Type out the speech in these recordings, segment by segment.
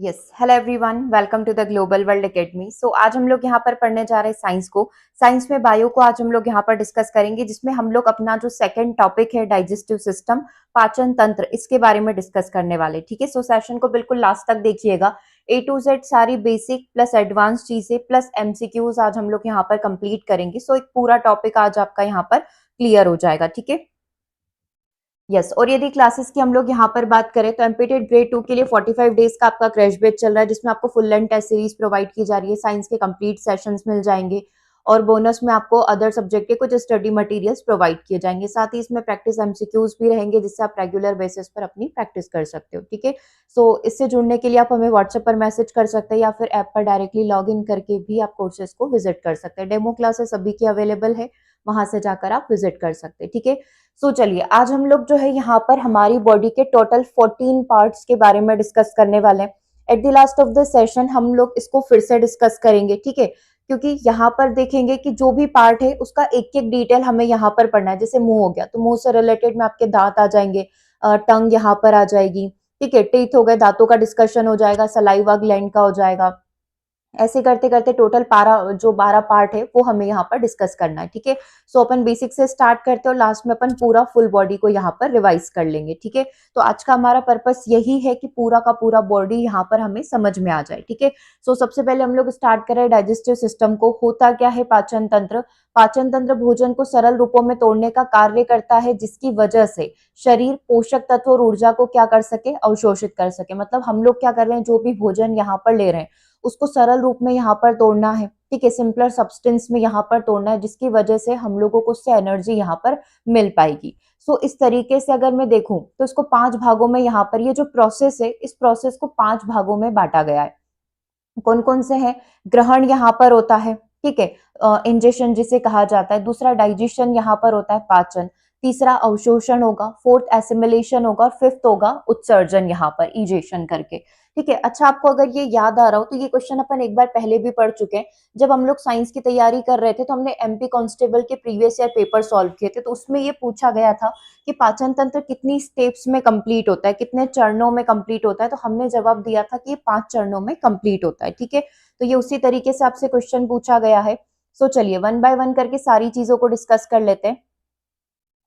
Yes, hello everyone, welcome to the global world academy. So आज हम लोग यहाँ पर पढ़ने जा रहे हैं साइंस को। साइंस में बायो को आज हम लोग यहाँ पर डिस्कस करेंगे, जिसमें हम लोग अपना जो सेकंड टॉपिक है डाइजेस्टिव सिस्टम, पाचन तंत्र, इसके बारे में डिस्कस करने वाले। ठीक है, सो सेशन को बिल्कुल लास्ट तक देखिएगा। ए टू जेड सारी बेसिक प्लस एडवांस चीजें प्लस एमसीक्यूज आज हम लोग यहाँ पर कंप्लीट करेंगे। सो एक पूरा टॉपिक आज आपका यहाँ पर क्लियर हो जाएगा। ठीक है, यस। और यदि क्लासेस की हम लोग यहाँ पर बात करें तो एमपीटेड ग्रेड 2 के लिए 45 डेज का आपका क्रैश बैच चल रहा है, जिसमें आपको full length test series provide की जा रही है। साइंस के कंप्लीट सेशंस मिल जाएंगे और बोनस में आपको अदर सब्जेक्ट के कुछ स्टडी मटेरियल्स प्रोवाइड किए जाएंगे। साथ ही इसमें प्रैक्टिस एमसीक्यूज भी रहेंगे, जिससे आप रेगुलर बेसिस पर अपनी प्रैक्टिस कर सकते हो। ठीक है, सो इससे जुड़ने के लिए आप हमें व्हाट्सएप पर मैसेज कर सकते हैं या फिर ऐप पर डायरेक्टली लॉग इन करके भी आप कोर्सेज को विजिट कर सकते हैं। डेमो क्लासेस सभी की अवेलेबल है, वहां से जाकर आप विजिट कर सकते हैं। ठीक है, सो चलिए आज हम लोग जो है यहाँ पर हमारी बॉडी के टोटल 14 पार्ट्स के बारे में डिस्कस करने वाले हैं। At the last of the session हम लोग इसको फिर से डिस्कस करेंगे। ठीक है, क्योंकि यहाँ पर देखेंगे कि जो भी पार्ट है उसका एक एक डिटेल हमें यहाँ पर पढ़ना है। जैसे मुंह हो गया तो मुंह से रिलेटेड में आपके दांत आ जाएंगे, टंग यहाँ पर आ जाएगी। ठीक है, टीथ हो गए, दांतों का डिस्कशन हो जाएगा, सलाइवा ग्लैंड का हो जाएगा। ऐसे करते करते टोटल 12 पार्ट है वो हमें यहाँ पर डिस्कस करना है। ठीक है, सो अपन बेसिक से स्टार्ट करते हैं और लास्ट में अपन पूरा फुल बॉडी को यहाँ पर रिवाइज कर लेंगे। ठीक है, तो आज का हमारा पर्पस यही है कि पूरा का पूरा बॉडी यहाँ पर हमें समझ में आ जाए। ठीक है, सो सबसे पहले हम लोग स्टार्ट करें डाइजेस्टिव सिस्टम को। होता क्या है पाचन तंत्र? पाचन तंत्र भोजन को सरल रूपों में तोड़ने का कार्य करता है, जिसकी वजह से शरीर पोषक तत्व और ऊर्जा को क्या कर सके, अवशोषित कर सके। मतलब हम लोग क्या कर रहे हैं, जो भी भोजन यहाँ पर ले रहे हैं उसको सरल रूप में यहाँ पर तोड़ना है। ठीक है, सिंपलर सब्सटेंस में यहाँ पर तोड़ना है, जिसकी वजह से हम लोगों को उससे एनर्जी यहाँ पर मिल पाएगी। सो इस तरीके से अगर मैं देखूं तो इसको 5 भागों में यहाँ पर ये जो प्रोसेस है, इस प्रोसेस को 5 भागों में बांटा गया है। कौन कौन से हैं? ग्रहण यहाँ पर होता है। ठीक है, इंजेशन जिसे कहा जाता है। दूसरा डाइजेशन यहाँ पर होता है, पाचन। तीसरा अवशोषण होगा, फोर्थ एसिमिलेशन होगा और फिफ्थ होगा उत्सर्जन, यहाँ पर इजेशन करके। ठीक है, अच्छा आपको अगर ये याद आ रहा हो तो ये क्वेश्चन अपन एक बार पहले भी पढ़ चुके हैं। जब हम लोग साइंस की तैयारी कर रहे थे तो हमने एमपी कांस्टेबल के प्रीवियस ईयर पेपर सॉल्व किए थे, तो उसमें ये पूछा गया था कि पाचन तंत्र कितनी स्टेप्स में कंप्लीट होता है, कितने चरणों में कंप्लीट होता है। तो हमने जवाब दिया था कि ये 5 चरणों में कंप्लीट होता है। ठीक है, तो ये उसी तरीके से आपसे क्वेश्चन पूछा गया है। सो चलिए वन बाय वन करके सारी चीजों को डिस्कस कर लेते हैं।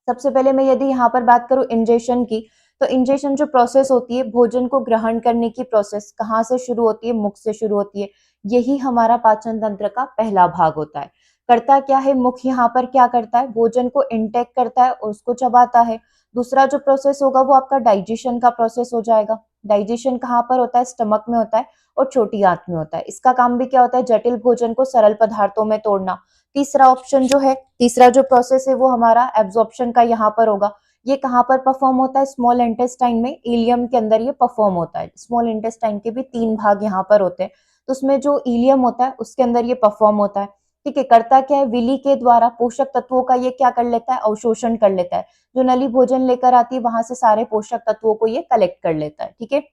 सबसे पहले मैं यदि यहाँ पर बात करूं इंजेशन की, तो इंजेशन जो प्रोसेस होती है भोजन को ग्रहण करने की प्रोसेस, कहाँ से शुरू होती है? मुख से शुरू होती है। यही हमारा पाचन तंत्र का पहला भाग होता है। करता क्या है मुख? यहाँ पर क्या करता है? भोजन को इंटेक करता है और उसको चबाता है। दूसरा जो प्रोसेस होगा वो आपका डाइजेशन का प्रोसेस हो जाएगा। डाइजेशन कहाँ पर होता है? स्टमक में होता है और छोटी आंत में होता है। इसका काम भी क्या होता है? जटिल भोजन को सरल पदार्थों में तोड़ना। तीसरा ऑप्शन जो है, तीसरा जो प्रोसेस है वो हमारा एब्जॉर्प्शन का यहाँ पर होगा। ये कहाँ पर परफॉर्म होता है? स्मॉल इंटेस्टाइन में, इलियम के अंदर ये परफॉर्म होता है। स्मॉल इंटेस्टाइन के भी 3 भाग यहाँ पर होते हैं, तो उसमें जो इलियम होता है उसके अंदर ये परफॉर्म होता है। ठीक है, करता क्या है? विली के द्वारा पोषक तत्वों का ये क्या कर लेता है? अवशोषण कर लेता है। जो नली भोजन लेकर आती है वहां से सारे पोषक तत्वों को ये कलेक्ट कर लेता है। ठीक है,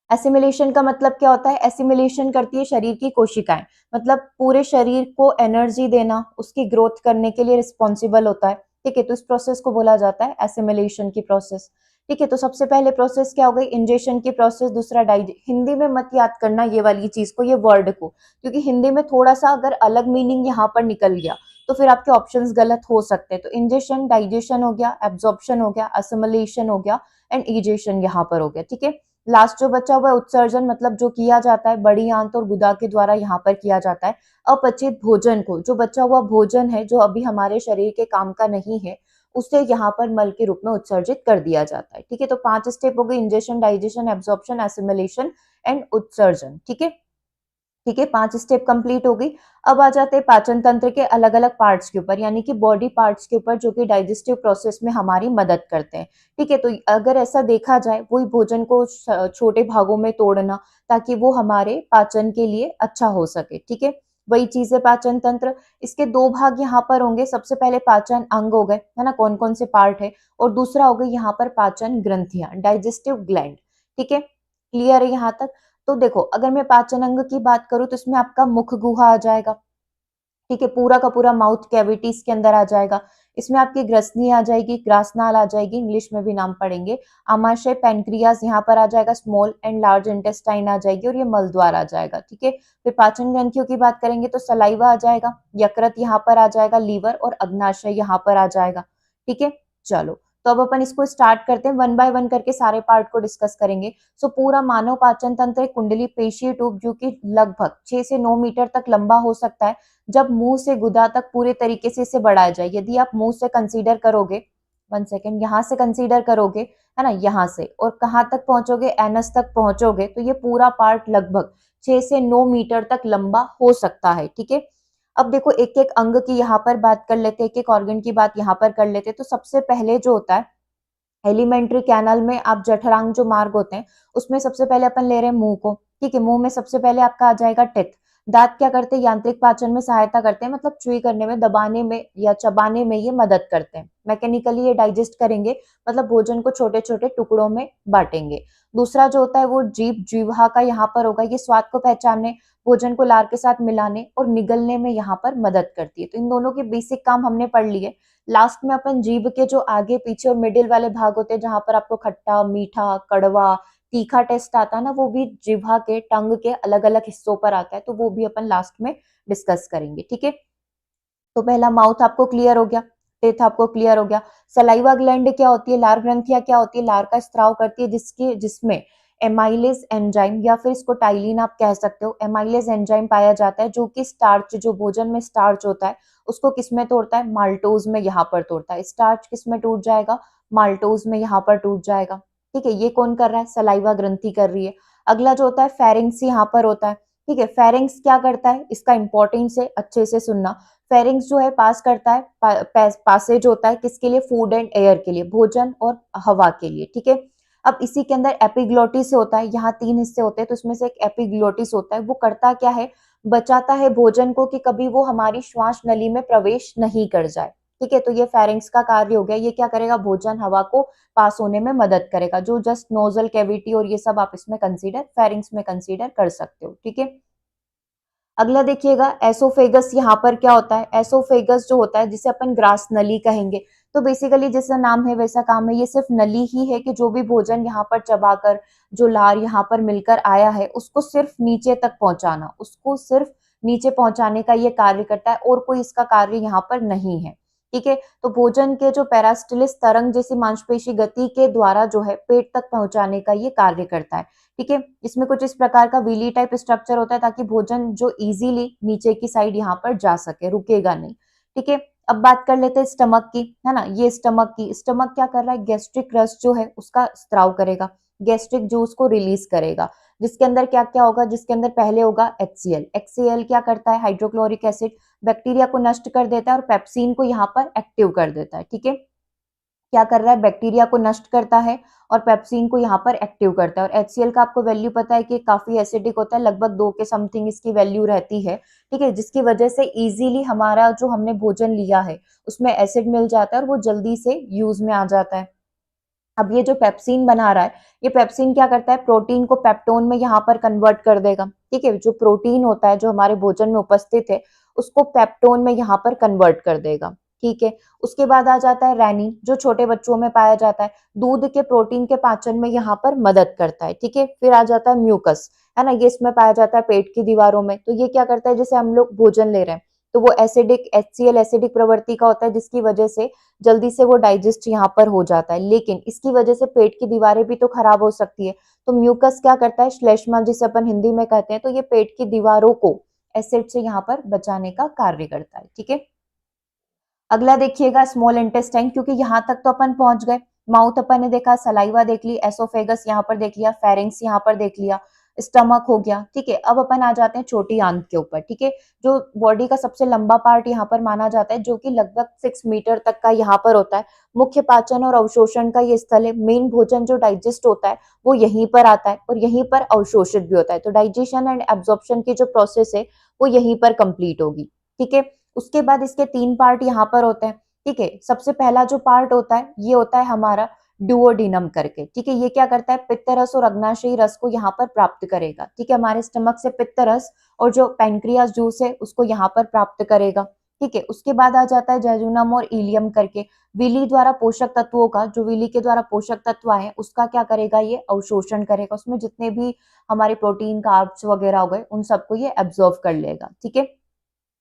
एसिमिलेशन का मतलब क्या होता है? एसिमिलेशन करती है शरीर की कोशिकाएं, मतलब पूरे शरीर को एनर्जी देना, उसकी ग्रोथ करने के लिए रिस्पॉन्सिबल होता है। ठीक है, तो इस प्रोसेस को बोला जाता है एसिमिलेशन की प्रोसेस। ठीक है, तो सबसे पहले प्रोसेस क्या हो गई? इंजेशन की प्रोसेस। दूसरा हिंदी में मत याद करना ये वाली चीज को, ये वर्ड को, क्योंकि हिंदी में थोड़ा सा अगर अलग मीनिंग यहाँ पर निकल गया तो फिर आपके ऑप्शंस गलत हो सकते हैं। तो इंजेशन, डाइजेशन हो गया, एब्जॉर्प्शन हो गया, असिमिलेशन हो गया एंड इजेशन यहाँ पर हो गया। ठीक है, लास्ट जो बचा हुआ है उत्सर्जन, मतलब जो किया जाता है बड़ी आंत और गुदा के द्वारा यहाँ पर किया जाता है। अपचित भोजन को, जो बचा हुआ भोजन है जो अभी हमारे शरीर के काम का नहीं है, उसे यहाँ पर मल के रूप में उत्सर्जित कर दिया जाता है। ठीक है, तो 5 स्टेप हो गए, ingestion, digestion, absorption, assimilation and उत्सर्जन। ठीक है, ठीक है, 5 स्टेप कंप्लीट हो गई। अब आ जाते हैं पाचन तंत्र के अलग अलग पार्ट्स के ऊपर, यानी कि बॉडी पार्ट्स के ऊपर, जो कि डाइजेस्टिव प्रोसेस में हमारी मदद करते हैं। ठीक है, तो अगर ऐसा देखा जाए, वही भोजन को छोटे भागों में तोड़ना, ताकि वो हमारे पाचन के लिए अच्छा हो सके। ठीक है, वही चीज है पाचन तंत्र। इसके 2 भाग यहाँ पर होंगे। सबसे पहले पाचन अंग हो गए, है ना, कौन कौन से पार्ट है, और दूसरा हो गई यहाँ पर पाचन ग्रंथियां, डाइजेस्टिव ग्लैंड। ठीक है, क्लियर है यहाँ तक? तो देखो, अगर मैं पाचन अंग की बात करूं तो इसमें आपका मुख गुहा आ जाएगा। ठीक है, पूरा का पूरा माउथ कैविटी इसके अंदर आ जाएगा। इसमें आपकी ग्रसनी आ जाएगी, ग्रासनाल आ जाएगी, इंग्लिश में भी नाम पढ़ेंगे, आमाशय, पैनक्रियाज यहाँ पर आ जाएगा, स्मॉल एंड लार्ज इंटेस्टाइन आ जाएगी और ये मल द्वार आ जाएगा। ठीक है, फिर पाचन ग्रंथियों की बात करेंगे तो सलाइवा आ जाएगा, यकृत यहाँ पर आ जाएगा, लीवर और अग्नाशय यहाँ पर आ जाएगा। ठीक है, चलो तो अब अपन इसको स्टार्ट करते हैं, वन बाय वन करके सारे पार्ट को डिस्कस करेंगे। सो पूरा मानव पाचन तंत्र एक कुंडली पेशीय ट्यूब जो कि लगभग 6 से 9 मीटर तक लंबा हो सकता है, जब मुंह से गुदा तक पूरे तरीके से इसे बढ़ाया जाए। यदि आप मुंह से कंसीडर करोगे, 1 सेकेंड, यहाँ से कंसीडर करोगे, है ना, यहाँ से, और कहाँ तक पहुंचोगे, एनस तक पहुंचोगे, तो ये पूरा पार्ट लगभग 6 से 9 मीटर तक लंबा हो सकता है। ठीक है, अब देखो एक एक अंग की यहाँ पर बात कर लेते हैं, एक एक ऑर्गन की बात यहाँ पर कर लेते हैं। तो सबसे पहले जो होता है एलिमेंट्री कैनल में, आप जठरांग जो मार्ग होते हैं उसमें सबसे पहले अपन ले रहे हैं मुंह को। ठीक है, मुंह में सबसे पहले आपका आ जाएगा टिथ। दांत क्या करते हैं, यांत्रिक पाचन में सहायता करते हैं, मतलब च्युई करने में, दबाने में या चबाने में ये मदद करते हैं। मैकेनिकली ये डाइजेस्ट करेंगे, मतलब भोजन को छोटे छोटे टुकड़ों में बांटेंगे। दूसरा जो होता है वो जीभ, जीवा का यहाँ पर होगा, ये स्वाद को पहचानने, भोजन को लार के साथ मिलाने और निगलने में यहाँ पर मदद करती है। तो इन दोनों के बेसिक काम हमने पढ़ लिए। लास्ट में अपन जीभ के जो आगे पीछे और मिडिल वाले भाग होते हैं, जहां पर आपको खट्टा, मीठा, कड़वा, तीखा टेस्ट आता है ना, वो भी जिह्वा के, टंग के अलग अलग हिस्सों पर आता है, तो वो भी अपन लास्ट में डिस्कस करेंगे। ठीक है, तो पहला माउथ आपको क्लियर हो गया, टेथ आपको क्लियर हो गया। सलाइवा ग्लैंड क्या होती है, लार ग्रंथियां क्या होती है, लार का स्त्राव करती है, जिसमें एमाइलेज एंजाइम या फिर इसको टाइलिन आप कह सकते हो, एमाइलेज एंजाइम पाया जाता है, जो कि स्टार्च, जो भोजन में स्टार्च होता है उसको किस में तोड़ता है, माल्टोज में यहाँ पर तोड़ता है। स्टार्च किस में टूट जाएगा, माल्टोज में यहाँ पर टूट जाएगा। ठीक है, ये कौन कर रहा है, सलाइवा ग्रंथि कर रही है। अगला जो होता है फेरिंग्स यहाँ पर होता है। ठीक है, फेरिंग्स क्या करता है, इसका इंपॉर्टेंस है, अच्छे से सुनना। फेरिंग्स जो है पास करता है, पासेज होता है किसके लिए, फूड एंड एयर के लिए, भोजन और हवा के लिए। ठीक है, अब इसी के अंदर एपिग्लोटिस होता है, यहाँ 3 हिस्से होते हैं, तो इसमें से एक एपिग्लोटिस होता है, वो करता क्या है, बचाता है भोजन को कि कभी वो हमारी श्वास नली में प्रवेश नहीं कर जाए। ठीक है, तो ये फेरिंग्स का कार्य हो गया। ये क्या करेगा, भोजन हवा को पास होने में मदद करेगा, जो जस्ट नोजल कैविटी और ये सब आप इसमें कंसीडर, फेरिंग्स में कंसीडर कर सकते हो। ठीक है, अगला देखिएगा एसोफेगस, यहाँ पर क्या होता है, एसोफेगस जो होता है जिसे अपन ग्रास नली कहेंगे, तो बेसिकली जैसा नाम है वैसा काम है, ये सिर्फ नली ही है कि जो भी भोजन यहाँ पर चबाकर, जो लार यहाँ पर मिलकर आया है उसको सिर्फ नीचे तक पहुंचाना, उसको सिर्फ नीचे पहुंचाने का ये कार्य करता है, और कोई इसका कार्य यहाँ पर नहीं है। ठीक है, तो भोजन के जो पेरास्टिलिस तरंग जैसी मांसपेशी गति के द्वारा जो है पेट तक पहुंचाने का ये कार्य करता है। ठीक है, इसमें कुछ इस प्रकार का वीली टाइप स्ट्रक्चर होता है, ताकि भोजन जो इजीली नीचे की साइड यहाँ पर जा सके, रुकेगा नहीं। ठीक है, अब बात कर लेते हैं स्टमक की, है ना, ये स्टमक की, स्टमक क्या कर रहा है, गैस्ट्रिक रस जो है उसका स्त्राव करेगा, गैस्ट्रिक जूस को रिलीज करेगा, जिसके अंदर क्या क्या होगा, जिसके अंदर पहले होगा HCl। HCl क्या करता है, हाइड्रोक्लोरिक एसिड, बैक्टीरिया को नष्ट कर देता है और पेप्सिन को यहाँ पर एक्टिव कर देता है। ठीक है, क्या कर रहा है, बैक्टीरिया को नष्ट करता है और पेप्सिन को यहाँ पर एक्टिव करता है। और HCl का आपको वैल्यू पता है कि काफी एसिडिक होता है, लगभग 2 के समथिंग इसकी वैल्यू रहती है। ठीक है, जिसकी वजह से इजीली हमारा जो हमने भोजन लिया है उसमें एसिड मिल जाता है और वो जल्दी से यूज में आ जाता है। अब ये जो पेप्सिन बना रहा है, ये पेप्सिन क्या करता है, प्रोटीन को पेप्टोन में यहाँ पर कन्वर्ट कर देगा। ठीक है, जो प्रोटीन होता है जो हमारे भोजन में उपस्थित है उसको पेप्टोन में यहाँ पर कन्वर्ट कर देगा। ठीक है, उसके बाद आ जाता है रेनिन, जो छोटे बच्चों में पाया जाता है, दूध के प्रोटीन के पाचन में यहाँ पर मदद करता है। ठीक है, फिर आ जाता है म्यूकस, है ना, ये इसमें पाया जाता है पेट की दीवारों में। तो ये क्या करता है, जैसे हम लोग भोजन ले रहे हैं तो वो एसिडिक, HCl एसिडिक प्रवृत्ति का होता है, जिसकी वजह से जल्दी से वो डाइजेस्ट यहाँ पर हो जाता है, लेकिन इसकी वजह से पेट की दीवारें भी तो खराब हो सकती है। तो म्यूकस क्या करता है, श्लेष्मा जिसे अपन हिंदी में कहते हैं, तो ये पेट की दीवारों को एसिड से यहाँ पर बचाने का कार्य करता है। ठीक है, अगला देखिएगा स्मॉल इंटेस्टाइन, क्योंकि यहाँ तक तो अपन पहुंच गए, माउथ अपन ने देखा, सलाइवा देख ली, एसोफेगस यहाँ पर देख लिया, फेरिंग्स यहाँ पर देख लिया, स्टमक हो गया। ठीक है, अब अपन आ जाते हैं छोटी आंत के ऊपर। ठीक है, जो बॉडी का सबसे लंबा पार्ट यहाँ पर माना जाता है, जो कि लगभग 6 मीटर तक का यहाँ पर होता है, मुख्य पाचन और अवशोषण का ये स्थल है, मेन भोजन जो डाइजेस्ट होता है वो यहीं पर आता है और यहीं पर अवशोषित भी होता है। तो डाइजेशन एंड एब्जॉर्प्शन की जो प्रोसेस है वो यहीं पर कंप्लीट होगी। ठीक है, उसके बाद इसके 3 पार्ट यहाँ पर होते हैं। ठीक है, सबसे पहला जो पार्ट होता है ये होता है हमारा डुओडिनम करके। ठीक है, ये क्या करता है, पित्त रस और अग्नाशयी रस को यहाँ पर प्राप्त करेगा। ठीक है, हमारे स्टमक से पित्त रस और जो पैंक्रियास जूस है उसको यहाँ पर प्राप्त करेगा। ठीक है। उसके बाद आ जाता है जेजुनम और इलियम करके, विली द्वारा पोषक तत्वों का, जो विली के द्वारा पोषक तत्व आए उसका क्या करेगा, ये अवशोषण करेगा, उसमें जितने भी हमारे प्रोटीन कार्ब्स वगैरह हो गए उन सबको ये एब्जॉर्व कर लेगा। ठीक है।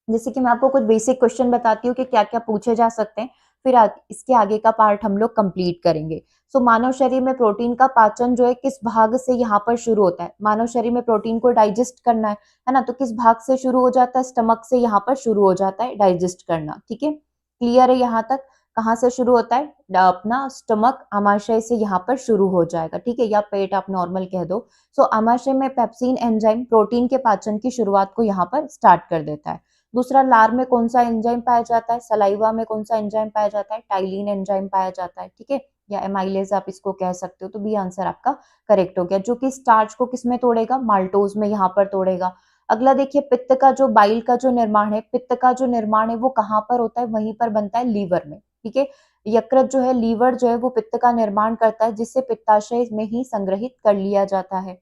जैसे कि मैं आपको कुछ बेसिक क्वेश्चन बताती हूँ कि क्या क्या पूछे जा सकते हैं, फिर इसके आगे का पार्ट हम लोग कंप्लीट करेंगे। सो मानव शरीर में प्रोटीन का पाचन जो है किस भाग से यहाँ पर शुरू होता है, मानव शरीर में प्रोटीन को डाइजेस्ट करना है ना, तो किस भाग से शुरू हो जाता है, स्टमक से यहाँ पर शुरू हो जाता है डाइजेस्ट करना। ठीक है, क्लियर है यहाँ तक, कहाँ से शुरू होता है, अपना स्टमक आमाशय से यहाँ पर शुरू हो जाएगा। ठीक है, या पेट आप नॉर्मल कह दो। सो आमाशय में पेप्सिन एंजाइम प्रोटीन के पाचन की शुरुआत को यहाँ पर स्टार्ट कर देता है। दूसरा, लार में कौन सा एंजाइम पाया जाता है, सलाइवा में कौन सा एंजाइम पाया जाता है, टाइलिन एंजाइम पाया जाता है। ठीक है, या एमाइलेज आप इसको कह सकते हो। तो बी आंसर आपका करेक्ट हो गया, जो कि स्टार्च को किसमें तोड़ेगा, माल्टोज में यहाँ पर तोड़ेगा। अगला देखिए, पित्त का जो बाइल का जो निर्माण है, पित्त का जो निर्माण है वो कहाँ पर होता है, वहीं पर बनता है लीवर में। ठीक है, यकृत जो है, लीवर जो है वो पित्त का निर्माण करता है, जिससे पित्ताशय में ही संग्रहित कर लिया जाता है।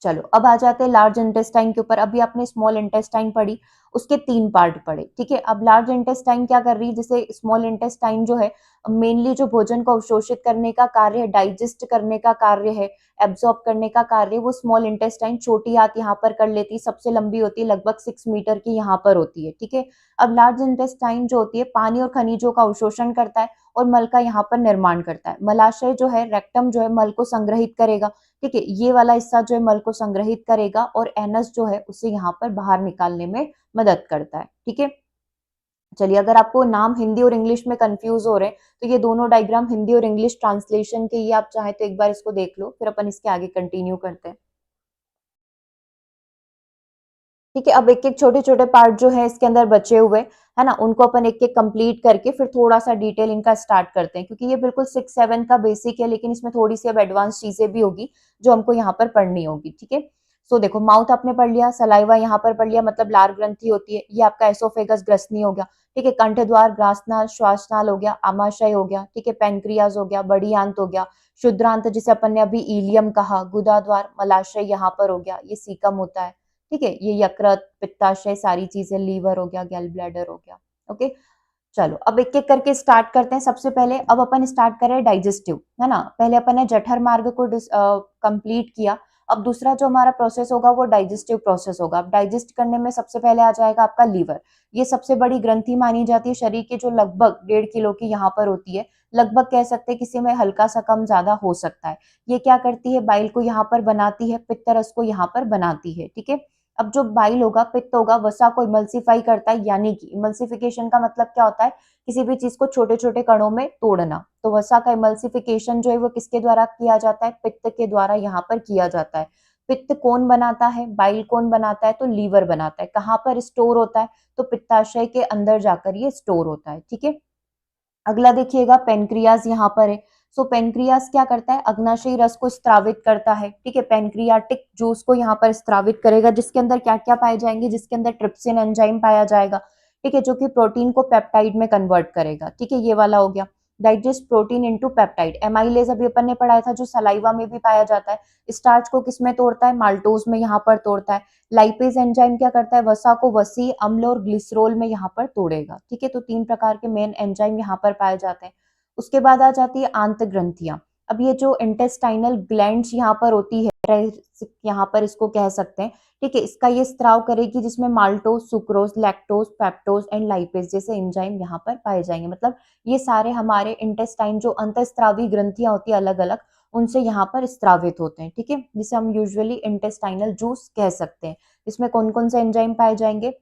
चलो अब आ जाते हैं लार्ज इंटेस्टाइन के ऊपर। अभी आपने स्मॉल इंटेस्टाइन पढ़ी, उसके 3 पार्ट पढ़े। ठीक है, अब लार्ज इंटेस्टाइन क्या कर रही है, जैसे स्मॉल इंटेस्टाइन जो है मेनली जो भोजन को अवशोषित करने का कार्य है, डाइजेस्ट करने का कार्य है, एब्जॉर्ब करने का कार्य, वो स्मॉल इंटेस्टाइन छोटी हाथ यहाँ पर कर लेती है, सबसे लंबी होती है, लगभग 6 मीटर की यहाँ पर होती है। ठीक है, अब लार्ज इंटेस्टाइन जो होती है पानी और खनिजों का अवशोषण करता है और मल का यहाँ पर निर्माण करता है। मलाशय जो है, रेक्टम जो है, मल को संग्रहित करेगा। ठीक है, ये वाला हिस्सा जो है मल को संग्रहित करेगा और एनस जो है उसे यहाँ पर बाहर निकालने में मदद करता है। ठीक है, चलिए, अगर आपको नाम हिंदी और इंग्लिश में कंफ्यूज हो रहे हैं तो ये दोनों डायग्राम हिंदी और इंग्लिश ट्रांसलेशन के, ये आप चाहें तो एक बार इसको देख लो, फिर अपन इसके आगे कंटिन्यू करते हैं। ठीक है, अब एक एक छोटे छोटे पार्ट जो है इसके अंदर बचे हुए है ना, उनको अपन एक एक कंप्लीट करके फिर थोड़ा सा डिटेल इनका स्टार्ट करते हैं, क्योंकि ये बिल्कुल 6-7 का बेसिक है, लेकिन इसमें थोड़ी सी अब एडवांस चीजें भी होगी जो हमको यहाँ पर पढ़नी होगी। ठीक है, सो देखो, माउथ आपने पढ़ लिया, सलाइवा यहाँ पर पढ़ लिया, मतलब लार ग्रंथि होती है, ये आपका एसोफेगस ग्रसनी हो गया। ठीक है, कंठद्वार, ग्रासनाल, श्वासनाल हो गया, आमाशय हो गया। ठीक है, पेनक्रियाज हो गया, बड़ी आंत हो गया, शुद्रांत जिसे अपन ने अभी इलियम कहा, गुदाद्वार, मलाशय यहाँ पर हो गया, ये सीकम होता है। ठीक है, ये यकृत, पित्ताशय, सारी चीजें, लीवर हो गया, गैल ब्लैडर हो गया। ओके, चलो अब एक एक करके स्टार्ट करते हैं। सबसे पहले अब अपन स्टार्ट करें डाइजेस्टिव, है ना, पहले अपन ने जठर मार्ग को कंप्लीट किया। अब दूसरा जो हमारा प्रोसेस होगा वो डाइजेस्टिव प्रोसेस होगा। अब डाइजेस्ट करने में सबसे पहले आ जाएगा आपका लीवर। ये सबसे बड़ी ग्रंथि मानी जाती है शरीर की, जो लगभग 1.5 किलो की यहाँ पर होती है। लगभग कह सकते हैं, किसी में हल्का सा कम ज्यादा हो सकता है। ये क्या करती है, बाइल को यहाँ पर बनाती है, पित्त रस को यहाँ पर बनाती है। ठीक है, अब जो बाइल होगा, पित्त होगा, वसा को इमल्सिफाई करता है, यानी कि इमल्सिफिकेशन का मतलब क्या होता है, किसी भी चीज को छोटे छोटे कणों में तोड़ना। तो वसा का इमल्सिफिकेशन जो है वो किसके द्वारा किया जाता है, पित्त के द्वारा यहाँ पर किया जाता है। पित्त कौन बनाता है, बाइल कौन बनाता है, तो लीवर बनाता है। कहाँ पर स्टोर होता है, तो पित्ताशय के अंदर जाकर ये स्टोर होता है। ठीक है, अगला देखिएगा, पेनक्रियाज यहाँ पर है। सो पेनक्रियाज क्या करता है, अग्नाशयी रस को स्त्रावित करता है। ठीक है, पेनक्रियाटिक जूस को यहाँ पर स्त्रावित करेगा, जिसके अंदर क्या क्या पाए जाएंगे, जिसके अंदर ट्रिप्सिन एंजाइम पाया जाएगा। ठीक है, जो कि प्रोटीन को पेप्टाइड में कन्वर्ट करेगा। ठीक है, ये वाला हो गया। Digest protein into peptide, amylase अभी अपन ने पढ़ाया था, जो सलाइवा में भी पाया जाता है। स्टार्च को किसमें तोड़ता है, माल्टोज में यहाँ पर तोड़ता है। लाइपेज एंजाइम क्या करता है, वसा को वसी, अम्ल और ग्लिसरोल में यहाँ पर तोड़ेगा। ठीक है, तो 3 प्रकार के मेन एंजाइम यहाँ पर पाए जाते हैं। उसके बाद आ जाती है आंत ग्रंथियां। अब ये जो इंटेस्टाइनल ग्लैंड्स यहाँ पर होती है, यहाँ पर इसको कह सकते हैं। ठीक है, इसका ये स्त्राव करेगी, जिसमें maltose, sucrose, lactose, peptose and lipase जैसे एंजाइम यहाँ पर पाए जाएंगे। मतलब ये सारे हमारे इंटेस्टाइन जो अंतःस्त्रावी ग्रंथियां होती है अलग अलग, उनसे यहाँ पर स्त्रावित होते हैं। ठीक है, जिसे हम यूजुअली इंटेस्टाइनल जूस कह सकते हैं। इसमें कौन कौन से एंजाइम पाए जाएंगे,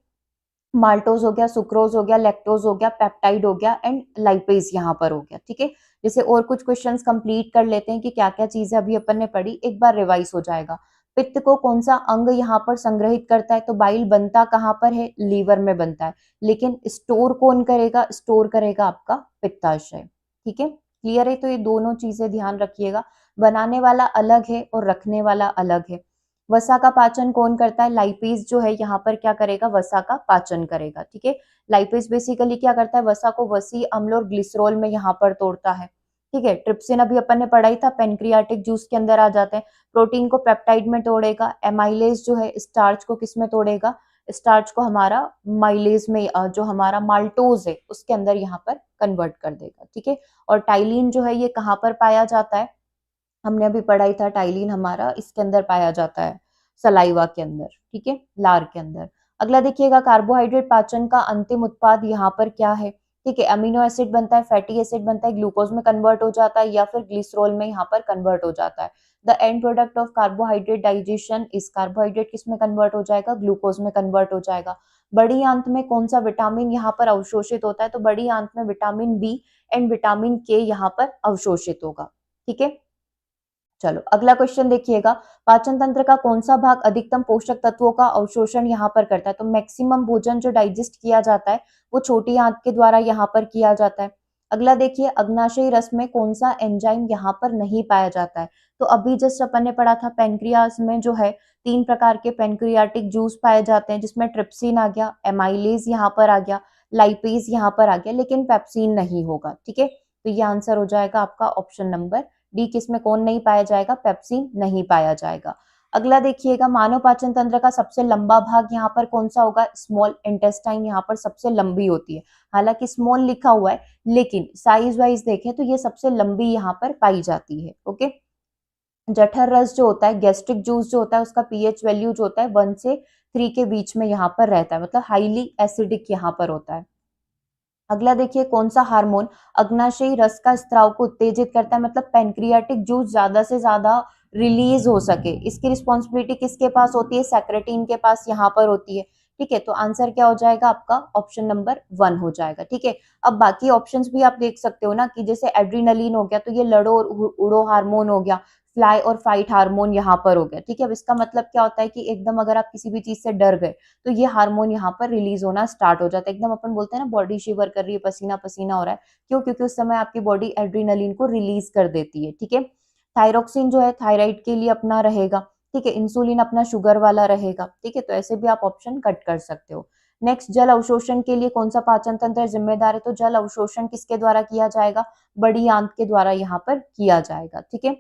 माल्टोज हो गया, सुक्रोज हो गया, लैक्टोज हो गया, पेप्टाइड हो गया एंड लाइपेज यहाँ पर हो गया। ठीक है, जैसे और कुछ क्वेश्चंस कंप्लीट कर लेते हैं कि क्या क्या चीजें अभी अपन ने पढ़ी, एक बार रिवाइज हो जाएगा। पित्त को कौन सा अंग यहाँ पर संग्रहित करता है, तो बाइल बनता कहाँ पर है, लीवर में बनता है, लेकिन स्टोर कौन करेगा, स्टोर करेगा आपका पित्ताशय। ठीक है, क्लियर है, तो ये दोनों चीजें ध्यान रखिएगा, बनाने वाला अलग है और रखने वाला अलग है। वसा का पाचन कौन करता है, लाइपेज जो है यहाँ पर क्या करेगा, वसा का पाचन करेगा। ठीक है, लाइपेज बेसिकली क्या करता है, वसा को वसी, अम्ल और ग्लिसरॉल में यहाँ पर तोड़ता है। ठीक है, ट्रिप्सिन अभी अपन ने पढ़ाई था, पेनक्रियाटिक जूस के अंदर आ जाते हैं। प्रोटीन को पेप्टाइड में तोड़ेगा। एमाइलेज जो है स्टार्च को किस में तोड़ेगा, स्टार्च को हमारा माइलेज में जो हमारा माल्टोज है उसके अंदर यहाँ पर कन्वर्ट कर देगा, ठीक है। और टाइलिन जो है ये कहाँ पर पाया जाता है, हमने अभी पढ़ा ही था, टाइलिन हमारा इसके अंदर पाया जाता है, सलाइवा के अंदर, ठीक है, लार के अंदर। अगला देखिएगा, कार्बोहाइड्रेट पाचन का अंतिम उत्पाद यहाँ पर क्या है, ठीक है। अमीनो एसिड बनता है, फैटी एसिड बनता है, ग्लूकोज में कन्वर्ट हो जाता है या फिर ग्लिसरॉल में यहाँ पर कन्वर्ट हो जाता है। The end product of carbohydrate digestion इस, कार्बोहाइड्रेट किस में कन्वर्ट हो जाएगा, ग्लूकोज में कन्वर्ट हो जाएगा। बड़ी आंत में कौन सा विटामिन यहाँ पर अवशोषित होता है, तो बड़ी आंत में विटामिन बी एंड विटामिन के यहाँ पर अवशोषित होगा, ठीक है। चलो अगला क्वेश्चन देखिएगा, पाचन तंत्र का कौन सा भाग अधिकतम पोषक तत्वों का अवशोषण यहाँ पर करता है, तो मैक्सिमम भोजन जो डाइजेस्ट किया जाता है वो छोटी आंत के द्वारा यहाँ पर किया जाता है। अगला देखिए, अग्नाशयी रस में कौन सा एंजाइम यहाँ पर नहीं पाया जाता है, तो अभी जस्ट अपन ने पढ़ा था पेनक्रियास में जो है 3 प्रकार के पेनक्रियाटिक जूस पाए जाते हैं, जिसमें ट्रिप्सिन आ गया, एमाइलेज यहाँ पर आ गया, लाइपेज यहाँ पर आ गया, लेकिन पेप्सिन नहीं होगा, ठीक है। तो ये आंसर हो जाएगा आपका ऑप्शन नंबर डी, किसमें कौन नहीं पाया जाएगा, पेप्सिन नहीं पाया जाएगा। अगला देखिएगा, मानव पाचन तंत्र का सबसे लंबा भाग यहाँ पर कौन सा होगा, स्मॉल इंटेस्टाइन यहाँ पर सबसे लंबी होती है। हालांकि स्मॉल लिखा हुआ है लेकिन साइज वाइज देखें तो ये सबसे लंबी यहाँ पर पाई जाती है, ओके। जठर रस जो होता है, गैस्ट्रिक जूस जो होता है, उसका पीएच वैल्यू जो होता है 1 से 3 के बीच में यहाँ पर रहता है, मतलब हाईली एसिडिक यहाँ पर होता है। अगला देखिए, कौन सा हार्मोन अग्नाशयी रस का स्त्राव को उत्तेजित करता है, मतलब पेनक्रियाटिक जूस ज्यादा से ज्यादा रिलीज हो सके, इसकी रिस्पॉन्सिबिलिटी किसके पास होती है, सेक्रेटिन के पास यहाँ पर होती है, ठीक है। तो आंसर क्या हो जाएगा आपका, ऑप्शन नंबर 1 हो जाएगा, ठीक है। अब बाकी ऑप्शंस भी आप देख सकते हो ना, कि जैसे एड्रीनलिन हो गया तो ये लड़ो और उड़ो हार्मोन हो गया, फ्लाई और फाइट हार्मोन यहाँ पर हो गया, ठीक है। अब इसका मतलब क्या होता है कि एकदम अगर आप किसी भी चीज से डर गए तो ये हार्मोन यहाँ पर रिलीज होना स्टार्ट हो जाता है, एकदम अपन बोलते हैं ना बॉडी शिवर कर रही है, पसीना पसीना हो रहा है, क्यों, क्योंकि उस समय आपकी बॉडी एड्रीनलिन को रिलीज कर देती है, ठीक है। थायरोक्सिन जो है थायराइड के लिए अपना रहेगा, ठीक है। इंसुलिन अपना शुगर वाला रहेगा, ठीक है। तो ऐसे भी आप ऑप्शन कट कर सकते हो। नेक्स्ट, जल अवशोषण के लिए कौन सा पाचन तंत्र जिम्मेदार है, तो जल अवशोषण किसके द्वारा किया जाएगा, बड़ी आंत के द्वारा यहाँ पर किया जाएगा, ठीक है।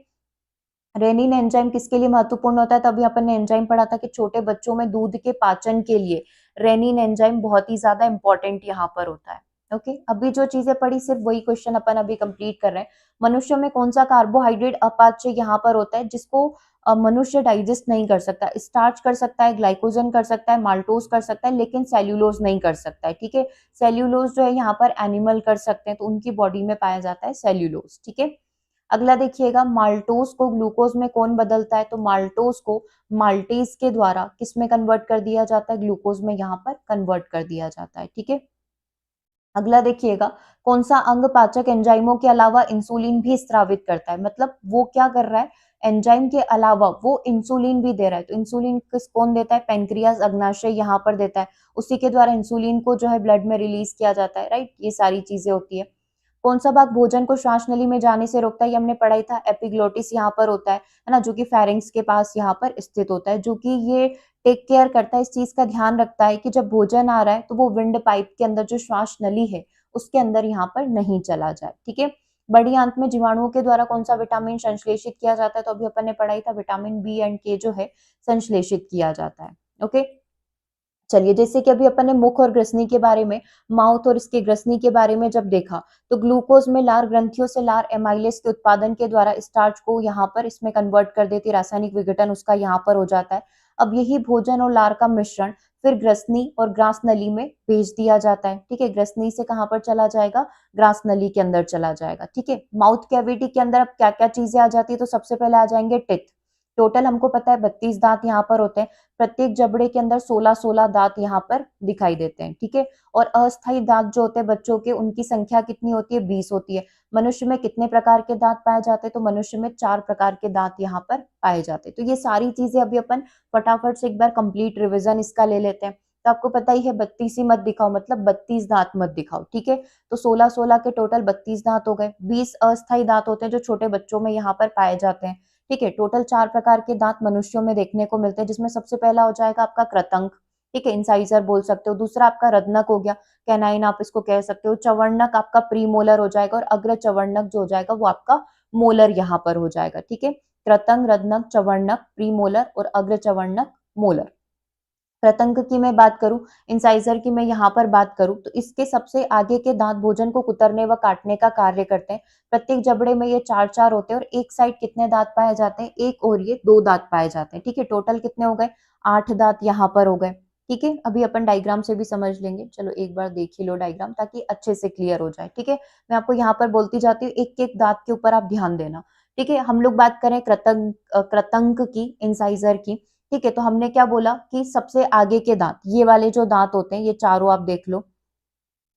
रेनिन एंजाइम किसके लिए महत्वपूर्ण होता है, तो अभी अपन ने एंजाइम पढ़ा था कि छोटे बच्चों में दूध के पाचन के लिए रेनिन एंजाइम बहुत ही ज्यादा इंपॉर्टेंट यहाँ पर होता है, ओके। अभी जो चीजें पढ़ी सिर्फ वही क्वेश्चन अपन अभी कंप्लीट कर रहे हैं। मनुष्य में कौन सा कार्बोहाइड्रेट अपाच्य यहाँ पर होता है, जिसको मनुष्य डाइजेस्ट नहीं कर सकता, स्टार्च कर सकता है, ग्लाइकोजन कर सकता है, माल्टोज कर सकता है, लेकिन सेल्यूलोज नहीं कर सकता है, ठीक है। सेल्यूलोज जो है यहाँ पर एनिमल कर सकते हैं, तो उनकी बॉडी में पाया जाता है सेल्यूलोज, ठीक है। अगला देखिएगा, माल्टोज को ग्लूकोज में कौन बदलता है, तो माल्टोज को माल्टेज के द्वारा किस में कन्वर्ट कर दिया जाता है, ग्लूकोज में यहाँ पर कन्वर्ट कर दिया जाता है, ठीक है। अगला देखिएगा, कौन सा अंग पाचक एंजाइमों के अलावा इंसुलिन भी स्रावित करता है, मतलब वो क्या कर रहा है, एंजाइम के अलावा वो इंसुलिन भी दे रहा है, तो इंसुलिन किस कौन देता है, पेनक्रियास अग्नाशय यहाँ पर देता है, उसी के द्वारा इंसुलिन को जो है ब्लड में रिलीज किया जाता है, राइट। ये सारी चीजें होती है। कौन सा भाग भोजन को श्वास नली में जाने से रोकता है, ये हमने पढ़ा ही था, एपिग्लोटिस यहाँ पर होता है ना, जो कि फेरिंक्स के पास यहाँ पर स्थित होता है, जो कि ये टेक केयर करता है, इस चीज का ध्यान रखता है कि जब भोजन आ रहा है तो वो विंड पाइप के अंदर जो श्वास नली है उसके अंदर यहाँ पर नहीं चला जाए, ठीक है। बड़ी आंत में जीवाणुओं के द्वारा कौन सा विटामिन संश्लेषित किया जाता है, तो अभी अपन ने पढ़ा ही था, विटामिन बी एंड के जो है संश्लेषित किया जाता है, ओके। चलिए, जैसे कि अभी अपन ने मुख और ग्रसनी के बारे में, माउथ और इसके ग्रसनी के बारे में जब देखा, तो ग्लूकोज में लार ग्रंथियों से लार एमाइलेज के उत्पादन के द्वारा स्टार्च को यहाँ पर इसमें कन्वर्ट कर देती है, रासायनिक विघटन उसका यहाँ पर हो जाता है। अब यही भोजन और लार का मिश्रण फिर ग्रसनी और ग्रास नली में भेज दिया जाता है, ठीक है। ग्रसनी से कहाँ पर चला जाएगा, ग्रास नली के अंदर चला जाएगा, ठीक है। माउथ कैविटी के अंदर अब क्या क्या चीजें आ जाती है, तो सबसे पहले आ जाएंगे टिथ। टोटल हमको पता है 32 दांत यहाँ पर होते हैं, प्रत्येक जबड़े के अंदर 16-16 दांत यहाँ पर दिखाई देते हैं, ठीक है। और अस्थायी दांत जो होते हैं बच्चों के, उनकी संख्या कितनी होती है, 20 होती है। मनुष्य में कितने प्रकार के दांत पाए जाते हैं, तो मनुष्य में 4 प्रकार के दांत यहाँ पर पाए जाते हैं। तो ये सारी चीजें अभी अपन फटाफट से एक बार कंप्लीट रिविजन इसका ले लेते हैं। तो आपको पता ही है 32 ही मत दिखाओ, मतलब 32 दांत मत दिखाओ, ठीक है। तो 16-16 के टोटल 32 दांत हो गए। 20 अस्थायी दांत होते हैं जो छोटे बच्चों में यहाँ पर पाए जाते हैं, ठीक है। टोटल 4 प्रकार के दांत मनुष्यों में देखने को मिलते हैं, जिसमें सबसे पहला हो जाएगा आपका कृतंक, ठीक है, इंसाइजर बोल सकते हो। दूसरा आपका रत्नक हो गया, कैनाइन आप इसको कह सकते हो। चवर्णक आपका प्रीमोलर हो जाएगा, और अग्र चवर्णक जो हो जाएगा वो आपका मोलर यहाँ पर हो जाएगा, ठीक है। कृतंक, रत्नक, चवर्णक, प्रीमोलर और अग्र चवर्णक, मोलर। कृतंक की मैं बात करूं, इंसाइजर की मैं यहाँ पर बात करूं, तो इसके सबसे आगे के दांत भोजन को कुतरने व काटने का कार्य करते हैं। प्रत्येक जबड़े में ये चार चार होते हैं और एक साइड कितने दांत पाए जाते हैं, एक और ये दो दांत पाए जाते हैं। ठीक है, टोटल कितने हो गए, 8 दांत यहाँ पर हो गए। ठीक है, अभी अपन डायग्राम से भी समझ लेंगे। चलो एक बार देख ही लो डायग्राम ताकि अच्छे से क्लियर हो जाए। ठीक है, मैं आपको यहाँ पर बोलती जाती हूँ, एक एक दांत के ऊपर आप ध्यान देना। ठीक है, हम लोग बात करें कृतंक की, इंसाइजर की। ठीक है, तो हमने क्या बोला कि सबसे आगे के दांत, ये वाले जो दांत होते हैं, ये चारों आप देख लो,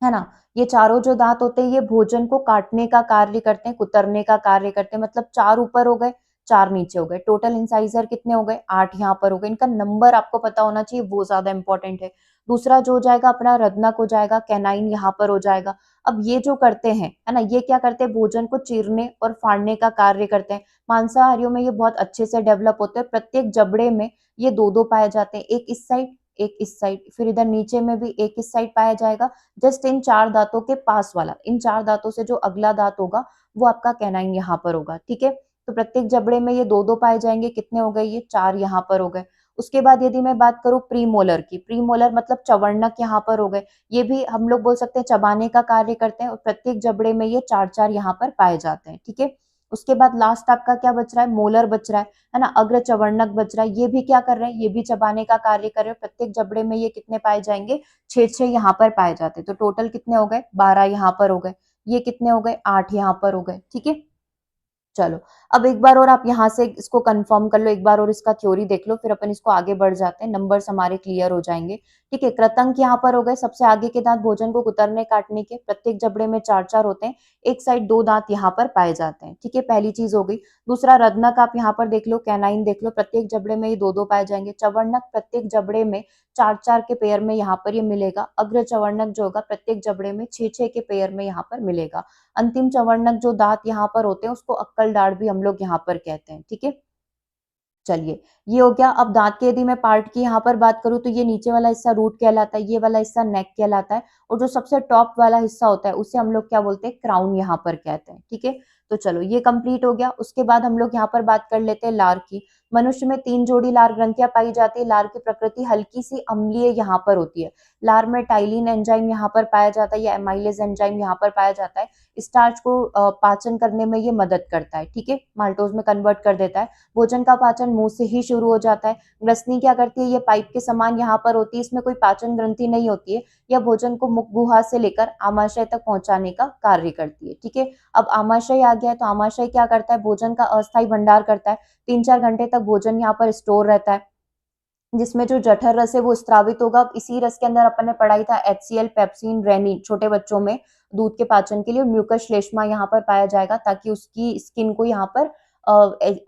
है ना। ये चारों जो दांत होते हैं ये भोजन को काटने का कार्य करते हैं, कुतरने का कार्य करते हैं। मतलब 4 ऊपर हो गए, 4 नीचे हो गए। टोटल इंसाइजर कितने हो गए, 8 यहाँ पर हो गए। इनका नंबर आपको पता होना चाहिए, वो ज्यादा इंपॉर्टेंट है। दूसरा जो हो जाएगा अपना रत्नक हो जाएगा, कैनाइन यहाँ पर हो जाएगा। अब ये जो करते हैं, है ना, ये क्या करते हैं, भोजन को चीरने और फाड़ने का कार्य करते हैं। मांसाहारियों में ये बहुत अच्छे से डेवलप होते हैं। प्रत्येक जबड़े में ये दो दो पाए जाते हैं, एक इस साइड एक इस साइड, फिर इधर नीचे में भी एक इस साइड पाया जाएगा। जस्ट इन चार दांतों के पास वाला, इन चार दांतों से जो अगला दांत होगा वो आपका कैनाइन यहाँ पर होगा। ठीक है, तो प्रत्येक जबड़े में ये दो दो पाए जाएंगे। कितने हो गए, ये 4 यहाँ पर हो गए। उसके बाद यदि मैं बात करूं प्रीमोलर की, प्रीमोलर मतलब चवर्णक यहाँ पर हो गए। ये भी हम लोग बोल सकते हैं चबाने का कार्य करते हैं और प्रत्येक जबड़े में ये चार चार यहाँ पर पाए जाते हैं। ठीक है, उसके बाद लास्ट आपका क्या बच रहा है, मोलर बच रहा है ना, अग्र चवर्णक बच रहा है। ये भी क्या कर रहे हैं, ये भी चबाने का कार्य कर रहे हैं। प्रत्येक जबड़े में ये कितने पाए जाएंगे, 6 यहाँ पर पाए जाते हैं। तो टोटल कितने हो गए, 12 यहाँ पर हो गए। ये कितने हो गए, 8 यहाँ पर हो गए। ठीक है, चलो अब एक बार और आप यहाँ से इसको कंफर्म कर लो, एक बार और इसका थ्योरी देख लो, फिर अपन इसको आगे बढ़ जाते हैं, नंबर्स हमारे क्लियर हो जाएंगे। ठीक है, कृतंक यहाँ पर हो गए, सबसे आगे के दांत भोजन को कुतरने काटने के, प्रत्येक जबड़े में चार चार होते हैं, एक साइड दो दांत यहाँ पर पाए जाते हैं। ठीक है, पहली चीज हो गई। दूसरा रत्नक आप यहाँ पर देख लो, कैनाइन देख लो, प्रत्येक जबड़े में ये दो दो पाए जाएंगे। चवर्णक प्रत्येक जबड़े में चार चार के पेयर में यहाँ पर ये मिलेगा। अग्र चवर्णक जो होगा प्रत्येक जबड़े में छह छह के पेयर में यहाँ पर मिलेगा। अंतिम चवर्णक जो दांत यहाँ पर होते हैं उसको अक्कल दाढ़ भी हम लोग यहाँ पर कहते हैं। ठीक है, चलिए ये हो गया। अब दांत के यदि मैं पार्ट की यहाँ पर बात करूं तो ये नीचे वाला हिस्सा रूट कहलाता है, ये वाला हिस्सा नेक कहलाता है, और जो सबसे टॉप वाला हिस्सा होता है उसे हम लोग क्या बोलते हैं, क्राउन यहाँ पर कहते हैं। ठीक है, तो चलो ये कंप्लीट हो गया। उसके बाद हम लोग यहाँ पर बात कर लेते हैं लार की। मनुष्य में 3 जोड़ी लार ग्रंथियां पाई जाती है। लार की प्रकृति हल्की सी अम्लीय यहाँ पर होती है। लार में टाइलिन एंजाइम यहाँ पर पाया जाता है या एमाइलेज एंजाइम यहाँ पर पाया जाता है। स्टार्च को पाचन करने में ये मदद करता है। ठीक है, माल्टोज में कन्वर्ट कर देता है। भोजन का पाचन मुंह से ही शुरू हो जाता है। ग्रसनी क्या करती है, ये पाइप के समान यहाँ पर होती है, इसमें कोई पाचन ग्रंथि नहीं होती है। यह भोजन को मुख गुहा से लेकर आमाशय तक पहुंचाने का कार्य करती है। ठीक है, अब आमाशय आ गया है, तो आमाशय क्या करता है, भोजन का अस्थायी भंडार करता है। 3-4 घंटे तक भोजन यहाँ पर स्टोर रहता है, जिसमें जो जठर रस है वो स्त्रावित होगा। अब इसी रस के अंदर अपन ने पढ़ाई था HCl, पेप्सिन, रेनिन, छोटे बच्चों में दूध के पाचन के लिए। म्यूकस श्लेष्मा यहाँ पर पाया जाएगा ताकि उसकी स्किन को यहाँ पर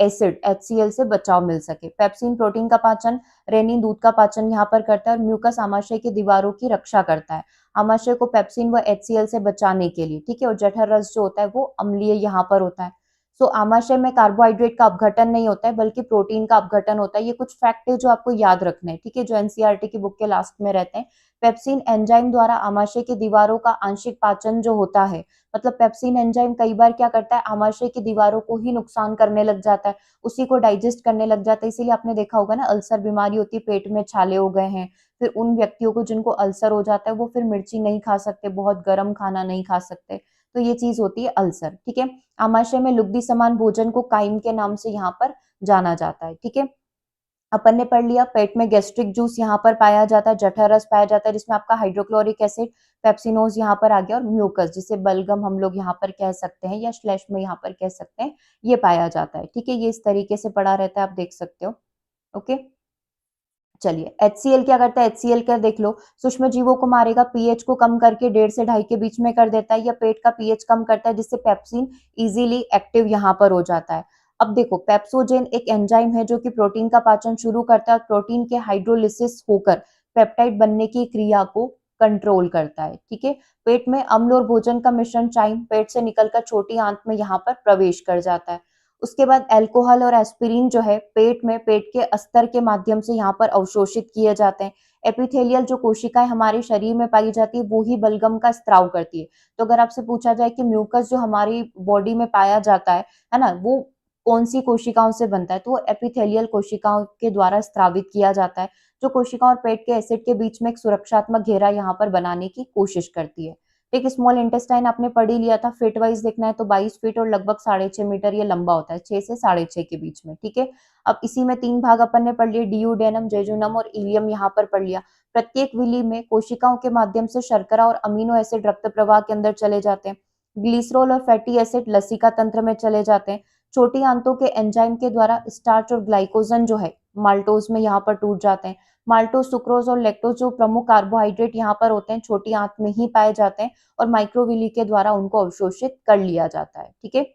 एसिड HCl से बचाव मिल सके। पेप्सिन प्रोटीन का पाचन, रेनिन दूध का पाचन यहाँ पर करता है, और म्यूकस आमाशय की दीवारों की रक्षा करता है, आमाशय को पेप्सिन व HCl से बचाने के लिए। ठीक है, और जठर रस जो होता है वो अम्लीय यहाँ पर होता है। सो आमाशय में कार्बोहाइड्रेट का अपघटन नहीं होता है बल्कि प्रोटीन का अपघटन होता है। ये कुछ फैक्ट है जो आपको याद रखने हैं। ठीक है, जो एनसीईआरटी की बुक के लास्ट में रहते हैं। पेप्सिन एंजाइम द्वारा आमाशय की दीवारों का आंशिक पाचन जो होता है, मतलब पेप्सिन एंजाइम कई बार क्या करता है, आमाशय की दीवारों को ही नुकसान करने लग जाता है, उसी को डाइजेस्ट करने लग जाता है। इसीलिए आपने देखा होगा ना, अल्सर बीमारी होती है, पेट में छाले हो गए हैं। फिर उन व्यक्तियों को जिनको अल्सर हो जाता है वो फिर मिर्ची नहीं खा सकते, बहुत गर्म खाना नहीं खा सकते, तो ये चीज होती है अल्सर। ठीक है, आमाशय में लुगदी समान भोजन को काइम के नाम से यहाँ पर जाना जाता है। ठीक है, अपन ने पढ़ लिया पेट में गैस्ट्रिक जूस यहाँ पर पाया जाता है, जठर रस पाया जाता है जिसमें आपका हाइड्रोक्लोरिक एसिड, पेप्सिनोज यहाँ पर आ गया, और म्यूकस जिसे बलगम हम लोग यहाँ पर कह सकते हैं या श्लेष्म में यहाँ पर कह सकते हैं, ये पाया जाता है। ठीक है, ये इस तरीके से पढ़ा रहता है, आप देख सकते हो। ओके, चलिए HCl क्या करता है, HCl का देख लो, सूक्ष्म जीवों को मारेगा, पीएच को कम करके 1.5 से 2.5 के बीच में कर देता है, या पेट का पीएच कम करता है जिससे पेप्सिन इजीली एक्टिव यहाँ पर हो जाता है। अब देखो, पेप्सोजेन एक एंजाइम है जो कि प्रोटीन का पाचन शुरू करता है और प्रोटीन के हाइड्रोलिसिस होकर पेप्टाइड बनने की क्रिया को कंट्रोल करता है। ठीक है, पेट में अम्ल और भोजन का मिश्रण चाइम पेट से निकलकर छोटी आंत में यहाँ पर प्रवेश कर जाता है। उसके बाद अल्कोहल और एस्पिरिन जो है पेट में पेट के अस्तर के माध्यम से यहाँ पर अवशोषित किए जाते हैं। एपिथेलियल जो कोशिकाएं हमारे शरीर में पाई जाती है वो ही बलगम का स्त्राव करती है। तो अगर आपसे पूछा जाए कि म्यूकस जो हमारी बॉडी में पाया जाता है ना, वो कौन सी कोशिकाओं से बनता है, तो वो एपिथेलियल कोशिकाओं के द्वारा स्त्रावित किया जाता है, जो कोशिकाओं और पेट के एसिड के बीच में एक सुरक्षात्मक घेरा यहाँ पर बनाने की कोशिश करती है। एक स्मॉल इंटेस्टाइन आपने पढ़ ही लिया था, फीट वाइज देखना है तो 22 फीट और लगभग 6.5 मीटर ये लंबा होता है, 6 से 6.5 के बीच में, ठीक है। अब इसी में 3 भाग अपन ने पढ़ लिए, डियूडेनम, जेजुनम और इलियम यहाँ पर पढ़ लिया। प्रत्येक विली में कोशिकाओं के माध्यम से शर्करा और अमीनो एसिड रक्त प्रवाह के अंदर चले जाते हैं। ग्लिसरॉल और फैटी एसिड लसिका तंत्र में चले जाते हैं। छोटी आंतों के एंजाइम के द्वारा स्टार्च और ग्लाइकोजन जो है माल्टोज में यहाँ पर टूट जाते हैं। माल्टोज, सुक्रोज और लैक्टोज जो प्रमुख कार्बोहाइड्रेट यहाँ पर होते हैं, छोटी आंत में ही पाए जाते हैं और माइक्रोविली के द्वारा उनको अवशोषित कर लिया जाता है, ठीक है।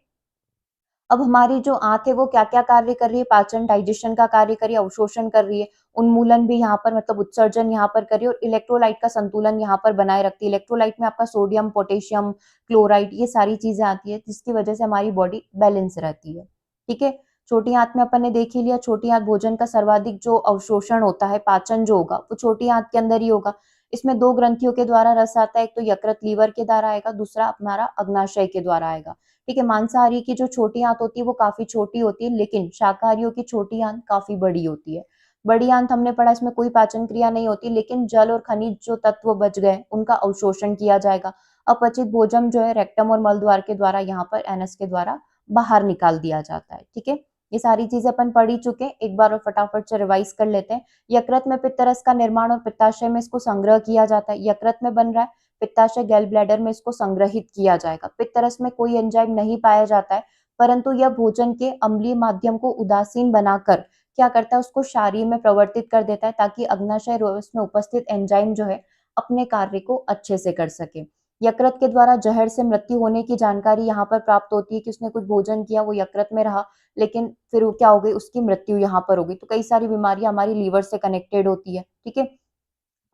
अब हमारी जो आंत है वो क्या क्या कार्य कर रही है, पाचन, डाइजेशन का कार्य कर रही है, अवशोषण कर रही है, उन्मूलन भी यहाँ पर मतलब उत्सर्जन यहाँ पर कर रही है और इलेक्ट्रोलाइट का संतुलन यहाँ पर बनाए रखती है। इलेक्ट्रोलाइट में आपका सोडियम, पोटेशियम, क्लोराइड ये सारी चीजें आती है जिसकी वजह से हमारी बॉडी बैलेंस रहती है, ठीक है। छोटी आंत में अपन ने देख ही लिया, छोटी आंत भोजन का सर्वाधिक जो अवशोषण होता है, पाचन जो होगा वो छोटी आंत के अंदर ही होगा। इसमें 2 ग्रंथियों के द्वारा रस आता है, एक तो यकृत लीवर के द्वारा आएगा, दूसरा हमारा अग्नाशय के द्वारा आएगा, ठीक है। मांसाहारी की जो छोटी आंत होती है वो काफी छोटी होती है, लेकिन शाकाहारियों की छोटी आंत काफी बड़ी होती है। बड़ी आंत हमने पढ़ा, इसमें कोई पाचन क्रिया नहीं होती, लेकिन जल और खनिज जो तत्व बच गए उनका अवशोषण किया जाएगा। अपचित भोजन जो है रेक्टम और मल द्वार के द्वारा यहाँ पर एनस के द्वारा बाहर निकाल दिया जाता है, ठीक है। ये सारी चीजें अपन पढ़ ही चुके हैं, एक बार और फटाफट से रिवाइज कर लेते हैं। यकृत में पित्तरस का निर्माण और पित्ताशय में इसको संग्रह किया जाता है। यकृत में बन रहा है, पित्ताशय गैल ब्लैडर में इसको संग्रहित किया जाएगा। पित्तरस में कोई एंजाइम नहीं पाया जाता है, परंतु यह भोजन के अम्लीय माध्यम को उदासीन बनाकर क्या करता है, उसको क्षारीय में प्रवर्तित कर देता है ताकि अग्नाशय रोधक में उपस्थित एंजाइम जो है अपने कार्य को अच्छे से कर सके। यकृत के द्वारा जहर से मृत्यु होने की जानकारी यहाँ पर प्राप्त होती है कि उसने कुछ भोजन किया, वो यकृत में रहा, लेकिन फिर वो क्या हो गई, उसकी मृत्यु यहाँ पर हो गई। तो कई सारी बीमारियां हमारी लीवर से कनेक्टेड होती है, ठीक है।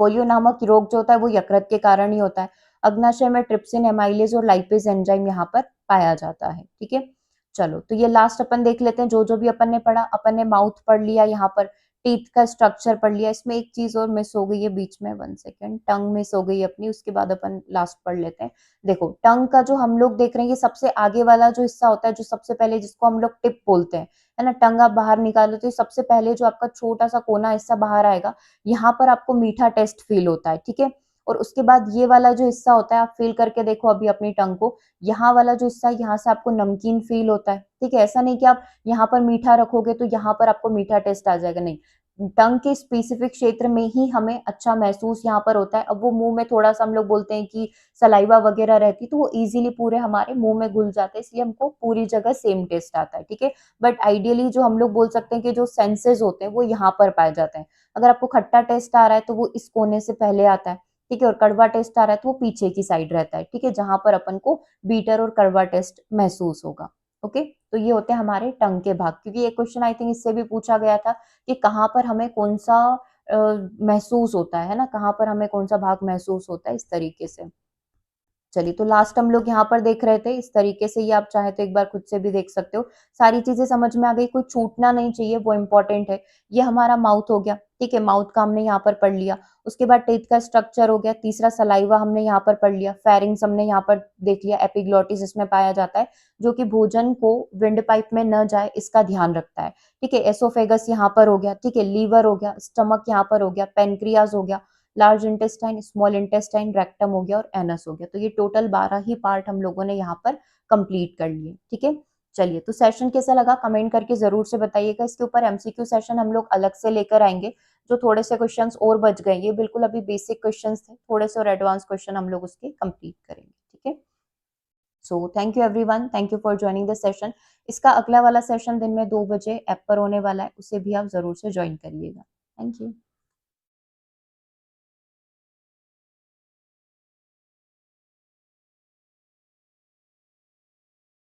पोलियो नामक रोग जो होता है वो यकृत के कारण ही होता है। अग्नाशय में ट्रिप्सिन, एमाइलेज और लाइपेज एंजाइम यहाँ पर पाया जाता है, ठीक है। चलो तो ये लास्ट अपन देख लेते हैं, जो जो भी अपन ने पढ़ा। अपन ने माउथ पढ़ लिया, यहाँ पर टीथ का स्ट्रक्चर पढ़ लिया। इसमें एक चीज और मिस हो गई है बीच में, 1 सेकेंड, टंग मिस हो गई है अपनी, उसके बाद अपन लास्ट पढ़ लेते हैं। देखो टंग का जो हम लोग देख रहे हैं, ये सबसे आगे वाला जो हिस्सा होता है, जो सबसे पहले जिसको हम लोग टिप बोलते हैं, है ना। टंग आप बाहर निकालो तो सबसे पहले जो आपका छोटा सा कोना हिस्सा बाहर आएगा, यहाँ पर आपको मीठा टेस्ट फील होता है, ठीक है। और उसके बाद ये वाला जो हिस्सा होता है, आप फील करके देखो अभी अपनी टंग को, यहाँ वाला जो हिस्सा है यहाँ से आपको नमकीन फील होता है, ठीक है। ऐसा नहीं कि आप यहाँ पर मीठा रखोगे तो यहाँ पर आपको मीठा टेस्ट आ जाएगा, नहीं। टंग के स्पेसिफिक क्षेत्र में ही हमें अच्छा महसूस यहाँ पर होता है। अब वो मुंह में थोड़ा सा हम लोग बोलते हैं कि सलाइवा वगैरह रहती, तो वो इजीली पूरे हमारे मुंह में घुल जाते हैं, इसलिए हमको पूरी जगह सेम टेस्ट आता है, ठीक है। बट आइडियली जो हम लोग बोल सकते हैं कि जो सेंसेस होते हैं वो यहाँ पर पाए जाते हैं। अगर आपको खट्टा टेस्ट आ रहा है तो वो इस कोने से पहले आता है, ठीक है। और कड़वा टेस्ट आ रहा है तो वो पीछे की साइड रहता है, ठीक है, जहां पर अपन को बीटर और कड़वा टेस्ट महसूस होगा। ओके, तो ये होते हैं हमारे टंग के भाग, क्योंकि ये क्वेश्चन आई थिंक इससे भी पूछा गया था कि कहाँ पर हमें कौन सा महसूस होता है ना, कहाँ पर हमें कौन सा भाग महसूस होता है, इस तरीके से। चलिए तो लास्ट हम लोग यहाँ पर देख रहे थे, इस तरीके से ये आप चाहे तो एक बार खुद से भी देख सकते हो। सारी चीजें समझ में आ गई, कोई छूटना नहीं चाहिए, वो इंपॉर्टेंट है। ये हमारा माउथ हो गया, ठीक है, माउथ का हमने यहाँ पर पढ़ लिया। उसके बाद टीथ का स्ट्रक्चर हो गया, तीसरा सलाइवा हमने यहाँ पर पढ़ लिया, फेरिंग्स हमने यहाँ पर देख लिया, एपिग्लोटिस इसमें पाया जाता है जो कि भोजन को विंड पाइप में न जाए इसका ध्यान रखता है, ठीक है। एसोफेगस यहाँ पर हो गया, ठीक है, लीवर हो गया, स्टमक यहाँ पर हो गया, पेनक्रियाज हो गया, large intestine, small intestine, rectum हो गया और एनस हो गया। तो ये टोटल 12 ही पार्ट हम लोगों ने यहाँ पर कंप्लीट कर लिए, ठीक है। चलिए तो सेशन कैसा लगा कमेंट करके जरूर से बताइएगा। इसके ऊपर एमसीक्यू सेशन हम लोग अलग से लेकर आएंगे, जो थोड़े से क्वेश्चंस और बच गए, ये बिल्कुल अभी बेसिक क्वेश्चंस थे, थोड़े से और एडवांस क्वेश्चन हम लोग उसके कंप्लीट करेंगे, ठीक है। So thank you everyone, thank you for joining the session. इसका अगला वाला सेशन दिन में 2 बजे ऐप पर होने वाला है, उसे भी आप जरूर से ज्वाइन करिएगा। Thank you.